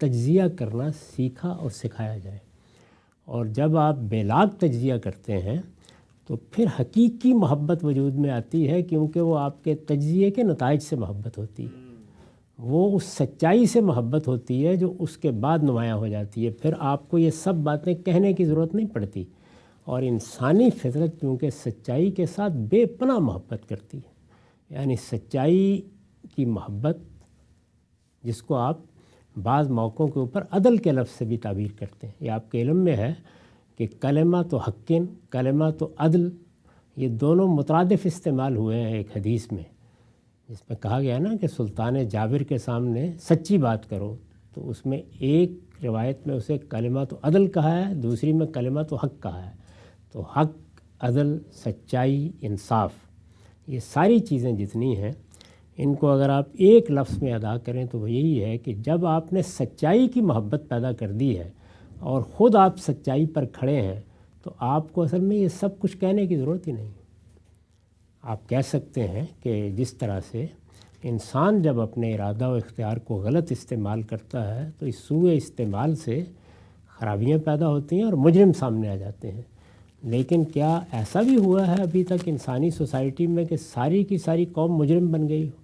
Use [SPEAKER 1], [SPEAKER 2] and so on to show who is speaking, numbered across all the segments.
[SPEAKER 1] تجزیہ کرنا سیکھا اور سکھایا جائے، اور جب آپ بے لاگ تجزیہ کرتے ہیں تو پھر حقیقی محبت وجود میں آتی ہے، کیونکہ وہ آپ کے تجزیے کے نتائج سے محبت ہوتی ہے، وہ اس سچائی سے محبت ہوتی ہے جو اس کے بعد نمایاں ہو جاتی ہے۔ پھر آپ کو یہ سب باتیں کہنے کی ضرورت نہیں پڑتی، اور انسانی فطرت کیونکہ سچائی کے ساتھ بے پناہ محبت کرتی ہے، یعنی سچائی کی محبت جس کو آپ بعض موقعوں کے اوپر عدل کے لفظ سے بھی تعبیر کرتے ہیں۔ یہ آپ کے علم میں ہے کہ کلمہ تو حقن، کلمہ تو عدل، یہ دونوں مترادف استعمال ہوئے ہیں ایک حدیث میں، جس میں کہا گیا نا کہ سلطان جابر کے سامنے سچی بات کرو، تو اس میں ایک روایت میں اسے کلمہ تو عدل کہا ہے، دوسری میں کلمہ تو حق کہا ہے۔ تو حق، عدل، سچائی، انصاف، یہ ساری چیزیں جتنی ہیں ان کو اگر آپ ایک لفظ میں ادا کریں تو وہ یہی ہے کہ جب آپ نے سچائی کی محبت پیدا کر دی ہے اور خود آپ سچائی پر کھڑے ہیں تو آپ کو اصل میں یہ سب کچھ کہنے کی ضرورت ہی نہیں۔ آپ کہہ سکتے ہیں کہ جس طرح سے انسان جب اپنے ارادہ و اختیار کو غلط استعمال کرتا ہے تو اس سوء استعمال سے خرابیاں پیدا ہوتی ہیں اور مجرم سامنے آ جاتے ہیں، لیکن کیا ایسا بھی ہوا ہے ابھی تک انسانی سوسائٹی میں کہ ساری کی ساری قوم مجرم بن گئی ہو؟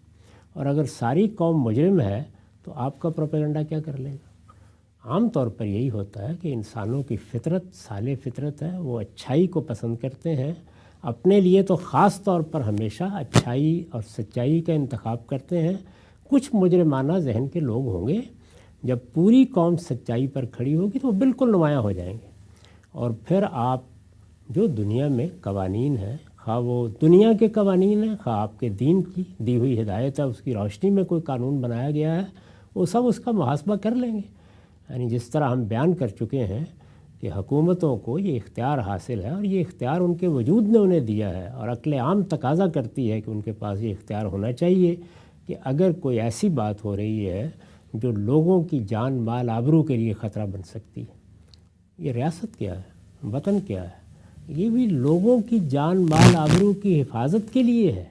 [SPEAKER 1] اور اگر ساری قوم مجرم ہے تو آپ کا پروپیگنڈا کیا کر لے گا؟ عام طور پر یہی ہوتا ہے کہ انسانوں کی فطرت صالح فطرت ہے، وہ اچھائی کو پسند کرتے ہیں، اپنے لیے تو خاص طور پر ہمیشہ اچھائی اور سچائی کا انتخاب کرتے ہیں۔ کچھ مجرمانہ ذہن کے لوگ ہوں گے، جب پوری قوم سچائی پر کھڑی ہوگی تو وہ بالکل نمایاں ہو جائیں گے، اور پھر آپ جو دنیا میں قوانین ہیں، خواہ وہ دنیا کے قوانین ہیں، خواہ آپ کے دین کی دی ہوئی ہدایت ہے، اس کی روشنی میں کوئی قانون بنایا گیا ہے، وہ سب اس کا محاسبہ کر لیں گے۔ یعنی جس طرح ہم بیان کر چکے ہیں کہ حکومتوں کو یہ اختیار حاصل ہے، اور یہ اختیار ان کے وجود نے انہیں دیا ہے، اور عقل عام تقاضا کرتی ہے کہ ان کے پاس یہ اختیار ہونا چاہیے کہ اگر کوئی ایسی بات ہو رہی ہے جو لوگوں کی جان مال آبرو کے لیے خطرہ بن سکتی ہے، یہ ریاست کیا ہے، وطن کیا ہے، یہ بھی لوگوں کی جان مال آبرو کی حفاظت کے لیے ہے،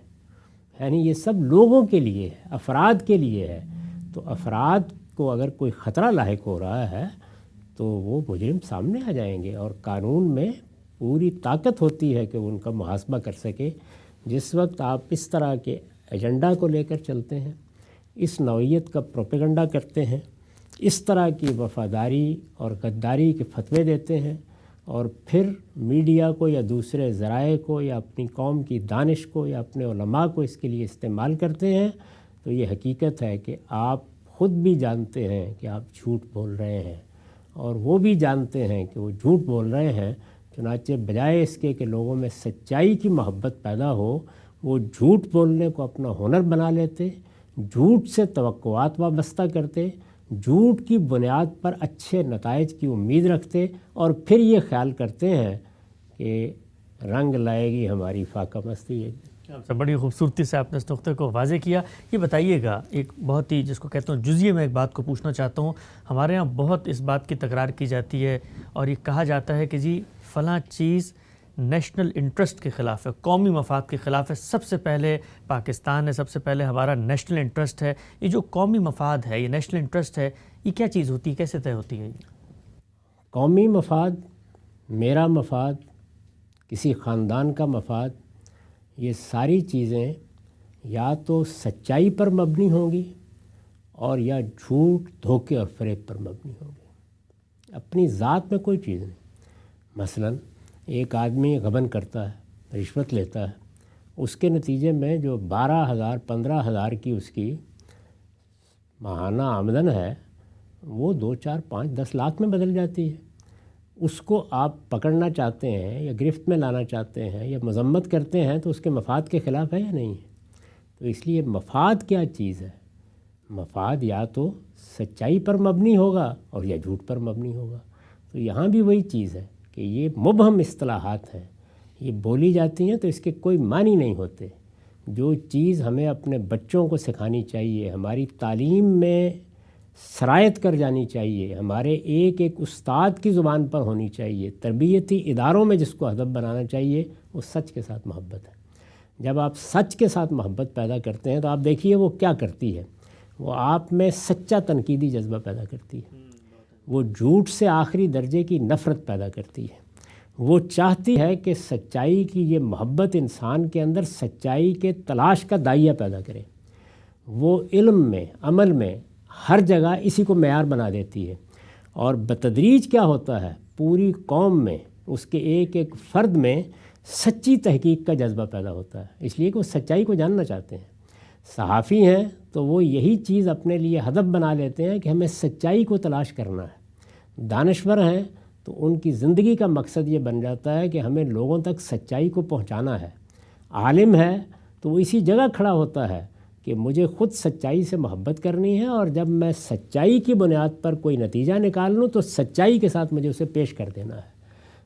[SPEAKER 1] یعنی یہ سب لوگوں کے لیے ہے، افراد کے لیے ہے۔ تو افراد کو اگر کوئی خطرہ لاحق ہو رہا ہے تو وہ مجرم سامنے آ جائیں گے، اور قانون میں پوری طاقت ہوتی ہے کہ وہ ان کا محاسبہ کر سکے۔ جس وقت آپ اس طرح کے ایجنڈا کو لے کر چلتے ہیں، اس نوعیت کا پروپیگنڈا کرتے ہیں، اس طرح کی وفاداری اور غداری کے فتوے دیتے ہیں، اور پھر میڈیا کو یا دوسرے ذرائع کو یا اپنی قوم کی دانش کو یا اپنے علماء کو اس کے لیے استعمال کرتے ہیں، تو یہ حقیقت ہے کہ آپ خود بھی جانتے ہیں کہ آپ جھوٹ بول رہے ہیں، اور وہ بھی جانتے ہیں کہ وہ جھوٹ بول رہے ہیں۔ چنانچہ بجائے اس کے کہ لوگوں میں سچائی کی محبت پیدا ہو، وہ جھوٹ بولنے کو اپنا ہنر بنا لیتے، جھوٹ سے توقعات وابستہ کرتے، جھوٹ کی بنیاد پر اچھے نتائج کی امید رکھتے، اور پھر یہ خیال کرتے ہیں کہ رنگ لائے گی ہماری فاقہ مستی۔
[SPEAKER 2] آپ سے بڑی خوبصورتی سے آپ نے اس نقطے کو واضح کیا۔ یہ بتائیے گا، ایک بہت ہی جس کو کہتا ہوں جزئیے میں ایک بات کو پوچھنا چاہتا ہوں۔ ہمارے ہاں بہت اس بات کی تکرار کی جاتی ہے، اور یہ کہا جاتا ہے کہ جی فلاں چیز نیشنل انٹرسٹ کے خلاف ہے، قومی مفاد کے خلاف ہے۔ سب سے پہلے پاکستان ہے، سب سے پہلے ہمارا نیشنل انٹرسٹ ہے۔ یہ جو قومی مفاد ہے، یہ نیشنل انٹرسٹ ہے، یہ کیا چیز ہوتی ہے، کیسے طے ہوتی ہے؟
[SPEAKER 1] قومی مفاد، میرا مفاد، کسی خاندان کا مفاد، یہ ساری چیزیں یا تو سچائی پر مبنی ہوں گی اور یا جھوٹ، دھوکے اور فریب پر مبنی ہوں گی، اپنی ذات میں کوئی چیز نہیں۔ مثلاً ایک آدمی غبن کرتا ہے، رشوت لیتا ہے، اس کے نتیجے میں جو 12,000 15,000 کی اس کی ماہانہ آمدن ہے وہ 2 4 5 10 لاکھ میں بدل جاتی ہے۔ اس کو آپ پکڑنا چاہتے ہیں یا گرفت میں لانا چاہتے ہیں یا مذمت کرتے ہیں تو اس کے مفاد کے خلاف ہے یا نہیں ہے؟ تو اس لیے مفاد کیا چیز ہے؟ مفاد یا تو سچائی پر مبنی ہوگا اور یا جھوٹ پر مبنی ہوگا۔ تو یہاں بھی وہی چیز ہے کہ یہ مبہم اصطلاحات ہیں، یہ بولی جاتی ہیں تو اس کے کوئی معنی نہیں ہوتے۔ جو چیز ہمیں اپنے بچوں کو سکھانی چاہیے، ہماری تعلیم میں سرایت کر جانی چاہیے، ہمارے ایک ایک استاد کی زبان پر ہونی چاہیے، تربیتی اداروں میں جس کو ہدف بنانا چاہیے، وہ سچ کے ساتھ محبت ہے۔ جب آپ سچ کے ساتھ محبت پیدا کرتے ہیں تو آپ دیکھیے وہ کیا کرتی ہے۔ وہ آپ میں سچا تنقیدی جذبہ پیدا کرتی ہے، وہ جھوٹ سے آخری درجے کی نفرت پیدا کرتی ہے، وہ چاہتی ہے کہ سچائی کی یہ محبت انسان کے اندر سچائی کے تلاش کا دائیہ پیدا کرے، وہ علم میں، عمل میں، ہر جگہ اسی کو معیار بنا دیتی ہے، اور بتدریج کیا ہوتا ہے، پوری قوم میں، اس کے ایک ایک فرد میں سچی تحقیق کا جذبہ پیدا ہوتا ہے، اس لیے کہ وہ سچائی کو جاننا چاہتے ہیں۔ صحافی ہیں تو وہ یہی چیز اپنے لیے ہدف بنا لیتے ہیں کہ ہمیں سچائی کو تلاش کرنا ہے۔ دانشور ہیں تو ان کی زندگی کا مقصد یہ بن جاتا ہے کہ ہمیں لوگوں تک سچائی کو پہنچانا ہے۔ عالم ہے تو وہ اسی جگہ کھڑا ہوتا ہے کہ مجھے خود سچائی سے محبت کرنی ہے، اور جب میں سچائی کی بنیاد پر کوئی نتیجہ نکال لوں تو سچائی کے ساتھ مجھے اسے پیش کر دینا ہے۔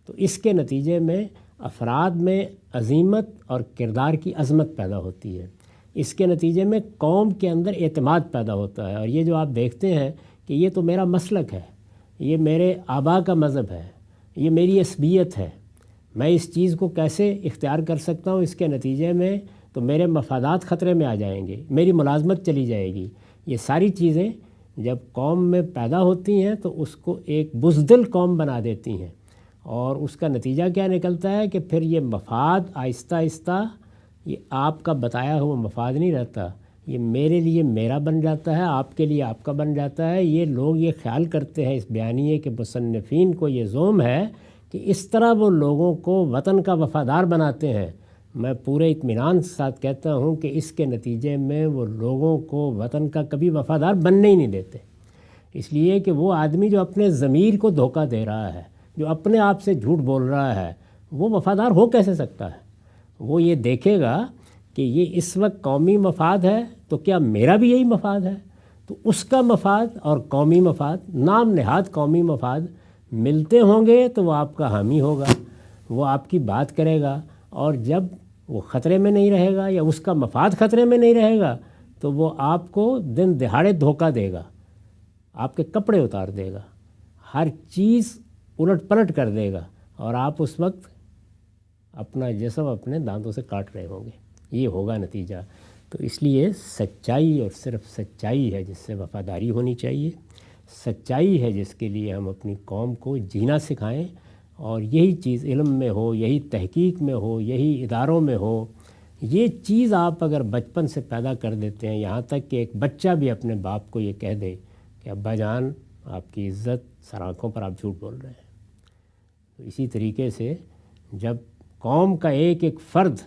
[SPEAKER 1] تو اس کے نتیجے میں افراد میں عظیمت اور کردار کی عظمت پیدا ہوتی ہے، اس کے نتیجے میں قوم کے اندر اعتماد پیدا ہوتا ہے، اور یہ جو آپ دیکھتے ہیں کہ یہ تو میرا مسلک ہے، یہ میرے آبا کا مذہب ہے، یہ میری عصبیت ہے، میں اس چیز کو کیسے اختیار کر سکتا ہوں، اس کے نتیجے میں تو میرے مفادات خطرے میں آ جائیں گے، میری ملازمت چلی جائے گی۔ یہ ساری چیزیں جب قوم میں پیدا ہوتی ہیں تو اس کو ایک بزدل قوم بنا دیتی ہیں، اور اس کا نتیجہ کیا نکلتا ہے کہ پھر یہ مفاد آہستہ آہستہ یہ آپ کا بتایا ہوا مفاد نہیں رہتا، یہ میرے لیے میرا بن جاتا ہے، آپ کے لیے آپ کا بن جاتا ہے۔ یہ لوگ یہ خیال کرتے ہیں، اس بیانیے کے مصنفین کو یہ زوم ہے کہ اس طرح وہ لوگوں کو وطن کا وفادار بناتے ہیں۔ میں پورے اطمینان کے ساتھ کہتا ہوں کہ اس کے نتیجے میں وہ لوگوں کو وطن کا کبھی وفادار بننے ہی نہیں دیتے، اس لیے کہ وہ آدمی جو اپنے ضمیر کو دھوکہ دے رہا ہے، جو اپنے آپ سے جھوٹ بول رہا ہے، وہ وفادار ہو کیسے سکتا ہے؟ وہ یہ دیکھے گا کہ یہ اس وقت قومی مفاد ہے تو کیا میرا بھی یہی مفاد ہے، تو اس کا مفاد اور قومی مفاد، نام نہاد قومی مفاد ملتے ہوں گے تو وہ آپ کا حامی ہوگا، وہ آپ کی بات کرے گا، اور جب وہ خطرے میں نہیں رہے گا یا اس کا مفاد خطرے میں نہیں رہے گا تو وہ آپ کو دن دہاڑے دھوکہ دے گا، آپ کے کپڑے اتار دے گا، ہر چیز الٹ پلٹ کر دے گا، اور آپ اس وقت اپنا جسم اپنے دانتوں سے کاٹ رہے ہوں گے، یہ ہوگا نتیجہ۔ تو اس لیے سچائی، اور صرف سچائی ہے جس سے وفاداری ہونی چاہیے، سچائی ہے جس کے لیے ہم اپنی قوم کو جینا سکھائیں، اور یہی چیز علم میں ہو، یہی تحقیق میں ہو، یہی اداروں میں ہو۔ یہ چیز آپ اگر بچپن سے پیدا کر دیتے ہیں، یہاں تک کہ ایک بچہ بھی اپنے باپ کو یہ کہہ دے کہ ابا جان آپ کی عزت سر آنکھوں پر آپ جھوٹ بول رہے ہیں، تو اسی طریقے سے جب قوم کا ایک ایک فرد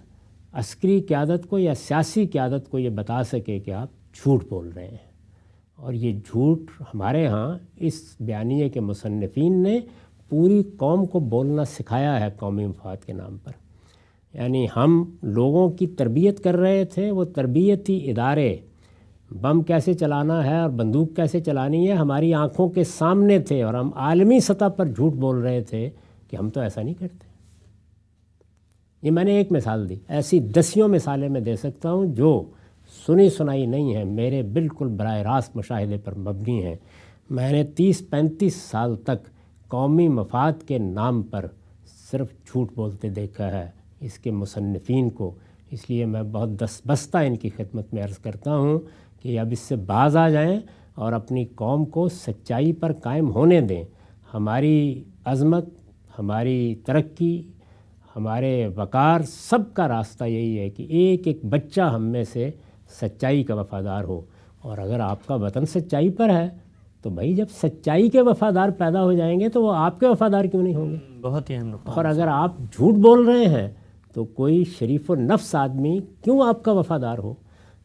[SPEAKER 1] عسکری قیادت کو یا سیاسی قیادت کو یہ بتا سکے کہ آپ جھوٹ بول رہے ہیں، اور یہ جھوٹ ہمارے ہاں اس بیانیے کے مصنفین نے پوری قوم کو بولنا سکھایا ہے قومی مفاد کے نام پر۔ یعنی ہم لوگوں کی تربیت کر رہے تھے، وہ تربیتی ادارے بم کیسے چلانا ہے اور بندوق کیسے چلانی ہے ہماری آنکھوں کے سامنے تھے، اور ہم عالمی سطح پر جھوٹ بول رہے تھے کہ ہم تو ایسا نہیں کرتے۔ یہ میں نے ایک مثال دی، ایسی دسیوں مثالیں میں دے سکتا ہوں جو سنی سنائی نہیں ہیں، میرے بالکل براہ راست مشاہدے پر مبنی ہیں۔ میں نے 30-35 سال تک قومی مفاد کے نام پر صرف جھوٹ بولتے دیکھا ہے اس کے مصنفین کو، اس لیے میں بہت دستبستہ ان کی خدمت میں عرض کرتا ہوں کہ اب اس سے باز آ جائیں اور اپنی قوم کو سچائی پر قائم ہونے دیں۔ ہماری عظمت، ہماری ترقی، ہمارے وقار، سب کا راستہ یہی ہے کہ ایک ایک بچہ ہم میں سے سچائی کا وفادار ہو، اور اگر آپ کا وطن سچائی پر ہے تو بھائی جب سچائی کے وفادار پیدا ہو جائیں گے تو وہ آپ کے وفادار کیوں نہیں ہوں گے؟
[SPEAKER 2] بہت ہی اہم نقطہ۔
[SPEAKER 1] اور اگر آپ جھوٹ بول رہے ہیں تو کوئی شریف و نفس آدمی کیوں آپ کا وفادار ہو؟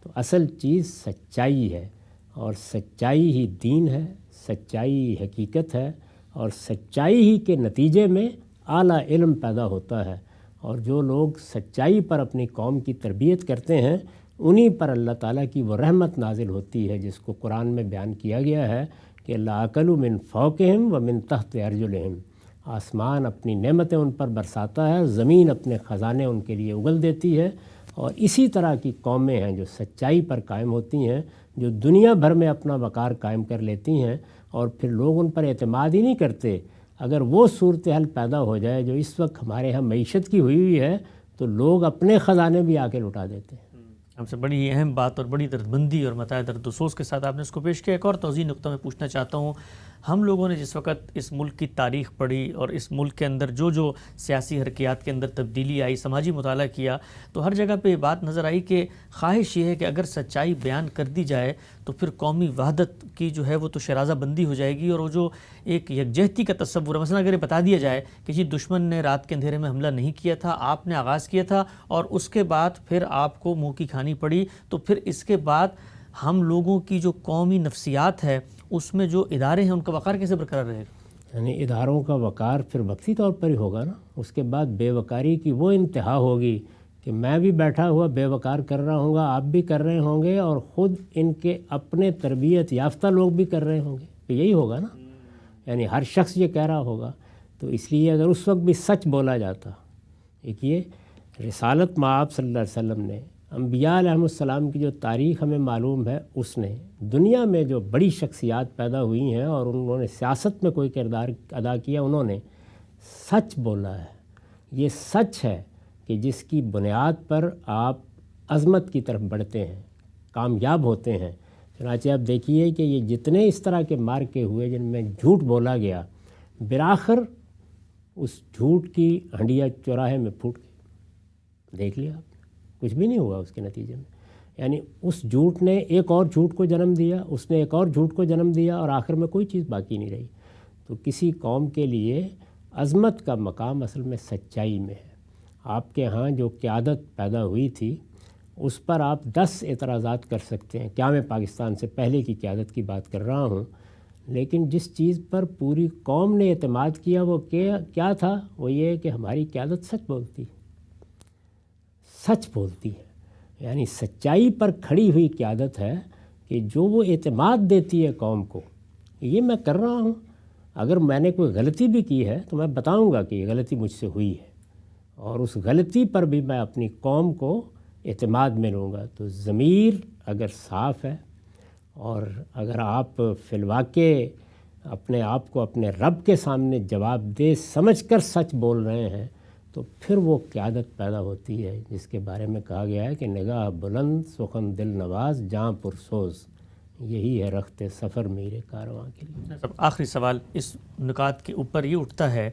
[SPEAKER 1] تو اصل چیز سچائی ہے، اور سچائی ہی دین ہے، سچائی حقیقت ہے، اور سچائی ہی کے نتیجے میں اعلیٰ علم پیدا ہوتا ہے، اور جو لوگ سچائی پر اپنی قوم کی تربیت کرتے ہیں انہی پر اللہ تعالیٰ کی وہ رحمت نازل ہوتی ہے جس کو قرآن میں بیان کیا گیا ہے کہ لَأَكَلُوا مِن فَوْقِهِمْ وَمِن تَحْتِ أَرْجُلِهِمْ، آسمان اپنی نعمتیں ان پر برساتا ہے، زمین اپنے خزانے ان کے لیے اگل دیتی ہے، اور اسی طرح کی قومیں ہیں جو سچائی پر قائم ہوتی ہیں، جو دنیا بھر میں اپنا وقار قائم کر لیتی ہیں، اور پھر لوگ ان پر اعتماد ہی نہیں کرتے۔ اگر وہ صورتحال پیدا ہو جائے جو اس وقت ہمارے ہاں معیشت کی ہوئی ہے تو لوگ اپنے خزانے بھی آ کے لٹا دیتے ہیں۔
[SPEAKER 2] ہم سے بڑی اہم بات اور بڑی دردمندی اور متاع درد و سوز کے ساتھ آپ نے اس کو پیش کیا. ایک اور توضیح نقطہ میں پوچھنا چاہتا ہوں. ہم لوگوں نے جس وقت اس ملک کی تاریخ پڑھی اور اس ملک کے اندر جو سیاسی حرکیات کے اندر تبدیلی آئی، سماجی مطالعہ کیا، تو ہر جگہ پہ یہ بات نظر آئی کہ خواہش یہ ہے کہ اگر سچائی بیان کر دی جائے تو پھر قومی وحدت کی جو ہے وہ تو شرازہ بندی ہو جائے گی، اور وہ جو ایک یکجہتی کا تصور ہے، مثلا اگر یہ بتا دیا جائے کہ جی دشمن نے رات کے اندھیرے میں حملہ نہیں کیا تھا، آپ نے آغاز کیا تھا اور اس کے بعد پھر آپ کو منہ کی کھانی پڑی، تو پھر اس کے بعد ہم لوگوں کی جو قومی نفسیات ہے اس میں جو ادارے ہیں ان کا وقار کیسے برقرار رہے گا؟
[SPEAKER 1] یعنی اداروں کا وقار پھر وقتی طور پر ہی ہوگا نا. اس کے بعد بے وقاری کی وہ انتہا ہوگی کہ میں بھی بیٹھا ہوا بے وقار کر رہا ہوں گا، آپ بھی کر رہے ہوں گے، اور خود ان کے اپنے تربیت یافتہ لوگ بھی کر رہے ہوں گے. تو یہی ہوگا نا، یعنی ہر شخص یہ کہہ رہا ہوگا. تو اس لیے اگر اس وقت بھی سچ بولا جاتا، ایک یہ رسالت مآب صلی اللہ علیہ وسلم نے، انبیاء علیہ السلام کی جو تاریخ ہمیں معلوم ہے، اس نے دنیا میں جو بڑی شخصیات پیدا ہوئی ہیں اور انہوں نے سیاست میں کوئی کردار ادا کیا، انہوں نے سچ بولا ہے. یہ سچ ہے کہ جس کی بنیاد پر آپ عظمت کی طرف بڑھتے ہیں، کامیاب ہوتے ہیں. چنانچہ آپ دیکھیے کہ یہ جتنے اس طرح کے مارکے ہوئے جن میں جھوٹ بولا گیا، بالآخر اس جھوٹ کی ہنڈیا چوراہے میں پھوٹ گئی. دیکھ لیا آپ، کچھ بھی نہیں ہوا اس کے نتیجے میں. یعنی اس جھوٹ نے ایک اور جھوٹ کو جنم دیا، اس نے ایک اور جھوٹ کو جنم دیا، اور آخر میں کوئی چیز باقی نہیں رہی. تو کسی قوم کے لیے عظمت کا مقام اصل میں سچائی میں ہے. آپ کے ہاں جو قیادت پیدا ہوئی تھی اس پر آپ 10 اعتراضات کر سکتے ہیں. کیا میں پاکستان سے پہلے کی قیادت کی بات کر رہا ہوں، لیکن جس چیز پر پوری قوم نے اعتماد کیا وہ کیا تھا، وہ یہ کہ ہماری قیادت سچ بولتی ہے. یعنی سچائی پر کھڑی ہوئی قیادت ہے کہ جو وہ اعتماد دیتی ہے قوم کو، یہ میں کر رہا ہوں، اگر میں نے کوئی غلطی بھی کی ہے تو میں بتاؤں گا کہ یہ غلطی مجھ سے ہوئی ہے، اور اس غلطی پر بھی میں اپنی قوم کو اعتماد میں لوں گا. تو ضمیر اگر صاف ہے اور اگر آپ فی الواقع اپنے آپ کو اپنے رب کے سامنے جواب دہ سمجھ کر سچ بول رہے ہیں، تو پھر وہ قیادت پیدا ہوتی ہے جس کے بارے میں کہا گیا ہے کہ نگاہ بلند سخن دل نواز جاں پرسوز، یہی ہے رخت سفر میرے کارواں کے لیے.
[SPEAKER 2] آخری سوال اس نکات کے اوپر یہ اٹھتا ہے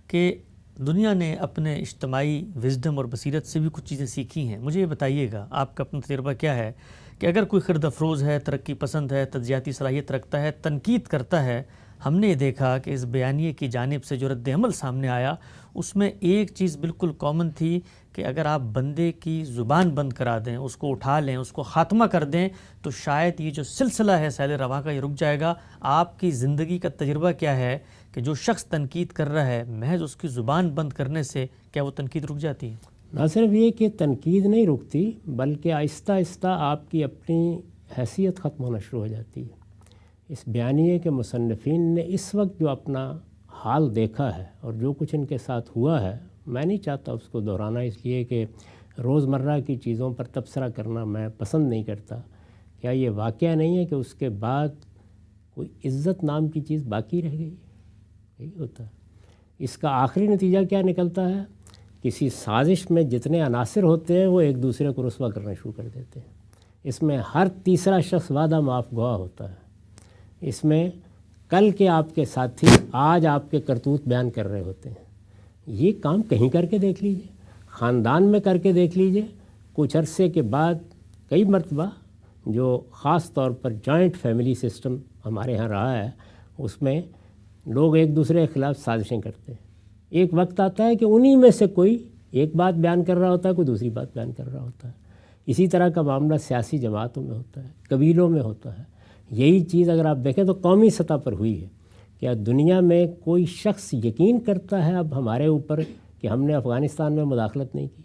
[SPEAKER 2] کہ دنیا نے اپنے اجتماعی وزڈم اور بصیرت سے بھی کچھ چیزیں سیکھی ہیں. مجھے یہ بتائیے گا آپ کا اپنا تجربہ کیا ہے کہ اگر کوئی خرد افروز ہے، ترقی پسند ہے، تجزیاتی صلاحیت رکھتا ہے، تنقید کرتا ہے، ہم نے یہ دیکھا کہ اس بیانیے کی جانب سے جو رد عمل سامنے آیا اس میں ایک چیز بالکل کامن تھی کہ اگر آپ بندے کی زبان بند کرا دیں، اس کو اٹھا لیں، اس کو خاتمہ کر دیں، تو شاید یہ جو سلسلہ ہے سیل رواں کا یہ رک جائے گا. آپ کی زندگی کا تجربہ کیا ہے کہ جو شخص تنقید کر رہا ہے، محض اس کی زبان بند کرنے سے کیا وہ تنقید رک جاتی ہے؟
[SPEAKER 1] نہ صرف یہ کہ تنقید نہیں رکتی، بلکہ آہستہ آہستہ آپ کی اپنی حیثیت ختم ہونا شروع ہو جاتی ہے. اس بیانیے کے مصنفین نے اس وقت جو اپنا حال دیکھا ہے اور جو کچھ ان کے ساتھ ہوا ہے، میں نہیں چاہتا اس کو دہرانا، اس لیے کہ روزمرہ کی چیزوں پر تبصرہ کرنا میں پسند نہیں کرتا. کیا یہ واقعہ نہیں ہے کہ اس کے بعد کوئی عزت نام کی چیز باقی رہ گئی؟ یہی ہوتا ہے. اس کا آخری نتیجہ کیا نکلتا ہے؟ کسی سازش میں جتنے عناصر ہوتے ہیں وہ ایک دوسرے کو رسوا کرنا شروع کر دیتے ہیں. اس میں ہر تیسرا شخص وعدہ معاف گواہ ہوتا ہے. اس میں کل کے آپ کے ساتھی آج آپ کے کرتوت بیان کر رہے ہوتے ہیں. یہ کام کہیں کر کے دیکھ لیجئے، خاندان میں کر کے دیکھ لیجئے. کچھ عرصے کے بعد کئی مرتبہ جو خاص طور پر جوائنٹ فیملی سسٹم ہمارے ہاں رہا ہے، اس میں لوگ ایک دوسرے کے خلاف سازشیں کرتے ہیں. ایک وقت آتا ہے کہ انہی میں سے کوئی ایک بات بیان کر رہا ہوتا ہے، کوئی دوسری بات بیان کر رہا ہوتا ہے. اسی طرح کا معاملہ سیاسی جماعتوں میں ہوتا ہے، قبیلوں میں ہوتا ہے. یہی چیز اگر آپ دیکھیں تو قومی سطح پر ہوئی ہے. کیا دنیا میں کوئی شخص یقین کرتا ہے اب ہمارے اوپر کہ ہم نے افغانستان میں مداخلت نہیں کی؟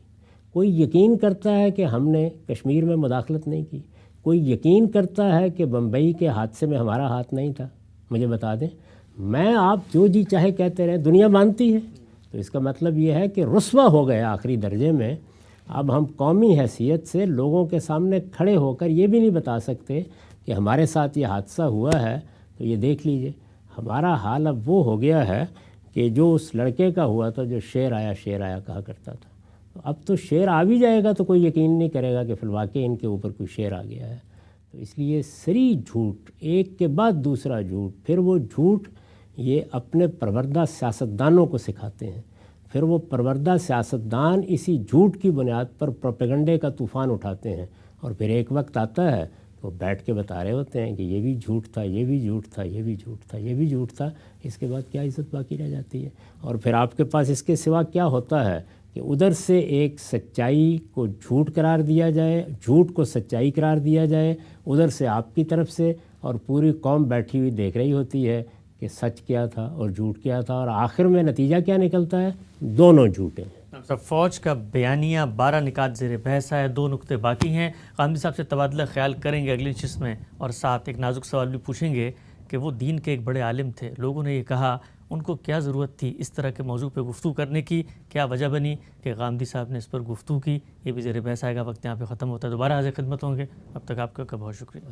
[SPEAKER 1] کوئی یقین کرتا ہے کہ ہم نے کشمیر میں مداخلت نہیں کی؟ کوئی یقین کرتا ہے کہ بمبئی کے حادثے میں ہمارا ہاتھ نہیں تھا؟ مجھے بتا دیں. میں آپ جو جی چاہے کہتے رہیں، دنیا مانتی ہے. تو اس کا مطلب یہ ہے کہ رسوا ہو گئے آخری درجے میں. اب ہم قومی حیثیت سے لوگوں کے سامنے کھڑے ہو کر یہ بھی نہیں بتا سکتے کہ ہمارے ساتھ یہ حادثہ ہوا ہے. تو یہ دیکھ لیجئے ہمارا حال اب وہ ہو گیا ہے کہ جو اس لڑکے کا ہوا تھا جو شیر آیا کہا کرتا تھا. اب تو شعر آ بھی جائے گا تو کوئی یقین نہیں کرے گا کہ فی الواقع ان کے اوپر کوئی شعر آ گیا ہے. تو اس لیے سری جھوٹ، ایک کے بعد دوسرا جھوٹ، پھر وہ جھوٹ یہ اپنے پروردہ سیاستدانوں کو سکھاتے ہیں، پھر وہ پروردہ سیاستدان اسی جھوٹ کی بنیاد پر پروپیگنڈے کا طوفان اٹھاتے ہیں، اور پھر ایک وقت آتا ہے وہ بیٹھ کے بتا رہے ہوتے ہیں کہ یہ بھی جھوٹ تھا، یہ بھی جھوٹ تھا، یہ بھی جھوٹ تھا، یہ بھی جھوٹ تھا. اس کے بعد کیا عزت باقی رہ جاتی ہے؟ اور پھر آپ کے پاس اس کے سوا کیا ہوتا ہے کہ ادھر سے ایک سچائی کو جھوٹ قرار دیا جائے، جھوٹ کو سچائی قرار دیا جائے، ادھر سے آپ کی طرف سے، اور پوری قوم بیٹھی ہوئی دیکھ رہی ہوتی ہے کہ سچ کیا تھا اور جھوٹ کیا تھا، اور آخر میں نتیجہ کیا نکلتا ہے؟ دونوں جھوٹے ہیں.
[SPEAKER 2] فوج کا بیانیہ 12 نکات زیر بحث ہے، 2 نقطے باقی ہیں. غامدی صاحب سے تبادلہ خیال کریں گے اگلی نشست میں، اور ساتھ ایک نازک سوال بھی پوچھیں گے کہ وہ دین کے ایک بڑے عالم تھے، لوگوں نے یہ کہا ان کو کیا ضرورت تھی اس طرح کے موضوع پہ گفتگو کرنے کی، کیا وجہ بنی کہ غامدی صاحب نے اس پر گفتگو کی؟ یہ بھی زیر بحث آئے گا. وقت یہاں پہ ختم ہوتا ہے، دوبارہ حاضر خدمت ہوں گے. اب تک آپ کا بہت شکریہ.